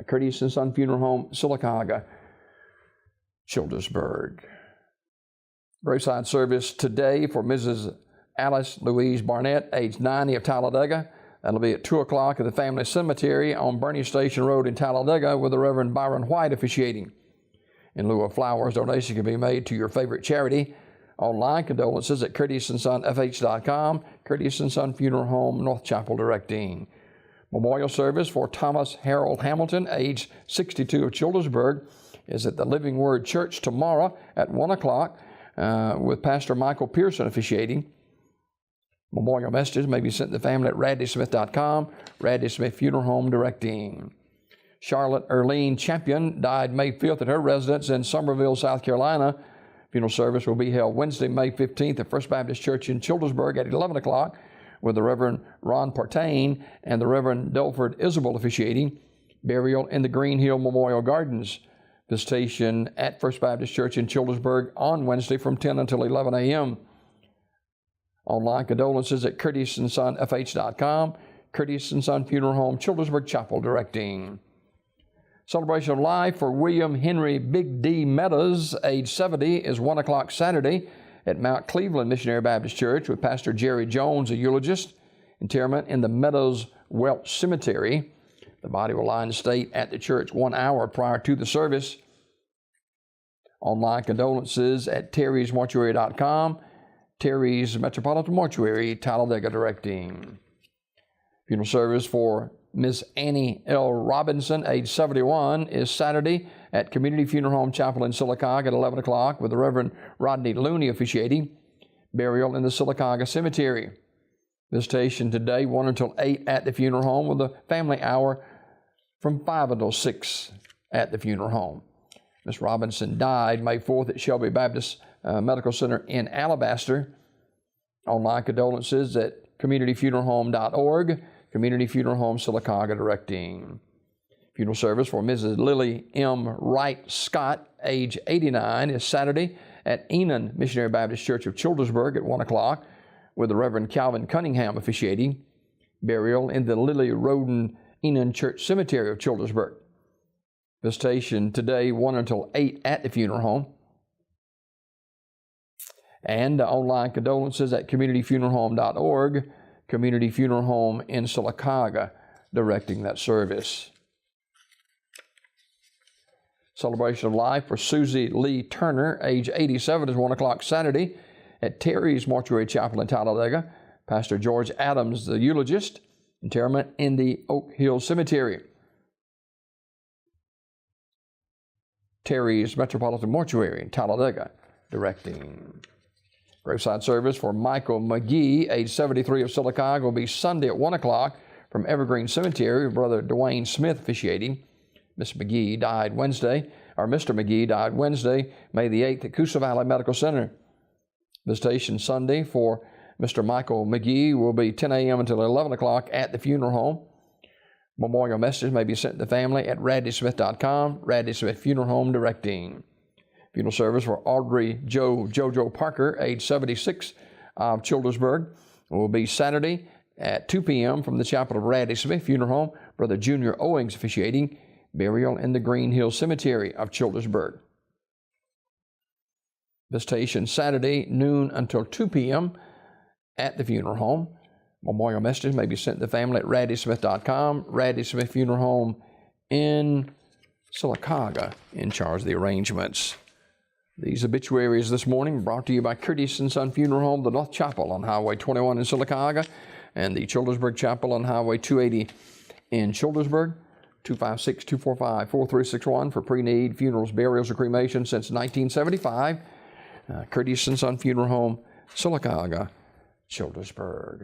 Curtis and Son Funeral Home, Sylacauga, Childersburg. Graveside service today for Mrs. Alice Louise Barnett, age 90, of Talladega. That'll be at 2 o'clock at the family cemetery on Bernie Station Road in Talladega, with the Reverend Byron White officiating. In lieu of flowers, donation can be made to your favorite charity. Online condolences at CurtisandSonFH.com, Curtis and Son Funeral Home, North Chapel directing. Memorial service for Thomas Harold Hamilton, age 62, of Childersburg, is at the Living Word Church tomorrow at 1 o'clock with Pastor Michael Pearson officiating. Memorial messages may be sent to the family at RadleySmith.com, Radley Smith Funeral Home directing. Charlotte Erlene Champion died May 5th at her residence in Summerville, South Carolina. Funeral service will be held Wednesday, May 15th at First Baptist Church in Childersburg at 11 o'clock with the Reverend Ron Partain and the Reverend Delford Isabel officiating. Burial in the Green Hill Memorial Gardens. Visitation at First Baptist Church in Childersburg on Wednesday from 10 until 11 a.m. Online condolences at CurtisandSonFH.com, Curtis and Son Funeral Home, Childersburg Chapel directing. Celebration of life for William Henry Big D Meadows, age 70, is 1 o'clock Saturday at Mount Cleveland Missionary Baptist Church with Pastor Jerry Jones, a eulogist. Interment in the Meadows Welch Cemetery. The body will lie in state at the church 1 hour prior to the service. Online condolences at terrysmortuary.com, Terry's Metropolitan Mortuary, Talladega directing. Funeral service for Miss Annie L. Robinson, age 71, is Saturday at Community Funeral Home Chapel in Sylacauga at 11 o'clock with the Reverend Rodney Looney officiating. Burial in the Sylacauga Cemetery. Visitation today, 1 until 8 at the funeral home with a family hour from 5 until 6 at the funeral home. Miss Robinson died May 4th at Shelby Baptist Medical Center in Alabaster. Online condolences at communityfuneralhome.org, Community Funeral Home Sylacauga directing. Funeral service for Mrs. Lily M. Wright Scott, age 89, is Saturday at Enon Missionary Baptist Church of Childersburg at 1 o'clock with the Reverend Calvin Cunningham officiating. Burial in the Lily Roden Enon Church Cemetery of Childersburg. Visitation today, 1 until 8 at the funeral home. And online condolences at communityfuneralhome.org, Community Funeral Home in Sylacauga directing that service. Celebration of life for Susie Lee Turner, age 87, is 1 o'clock Saturday at Terry's Mortuary Chapel in Talladega. Pastor George Adams, the eulogist. Interment in the Oak Hill Cemetery. Terry's Metropolitan Mortuary in Talladega directing. Graveside service for Michael McGee, age 73, of Sylacauga, will be Sunday at 1 o'clock from Evergreen Cemetery with Brother Dwayne Smith officiating. Mr. McGee died Wednesday, May the 8th at Coosa Valley Medical Center. Visitation Sunday for Mr. Michael McGee will be 10 a.m. until 11 o'clock at the funeral home. Memorial messages may be sent to the family at RadleySmith.com, Radley Smith Funeral Home directing. Funeral service for Audrey Jojo Parker, age 76, of Childersburg, will be Saturday at 2 p.m. from the chapel of Radley Smith Funeral Home. Brother Junior Owings officiating. Burial in the Green Hill Cemetery of Childersburg. Visitation Saturday, noon until 2 p.m. at the funeral home. Memorial messages may be sent to the family at RadleySmith.com, Radley Smith Funeral Home in Sylacauga, in charge of the arrangements. These obituaries this morning brought to you by Curtis and Son Funeral Home, the North Chapel on Highway 21 in Sylacauga, and the Childersburg Chapel on Highway 280 in Childersburg. 256-245-4361 for pre-need funerals, burials, or cremation since 1975. Curtis and Son Funeral Home, Sylacauga, Childersburg.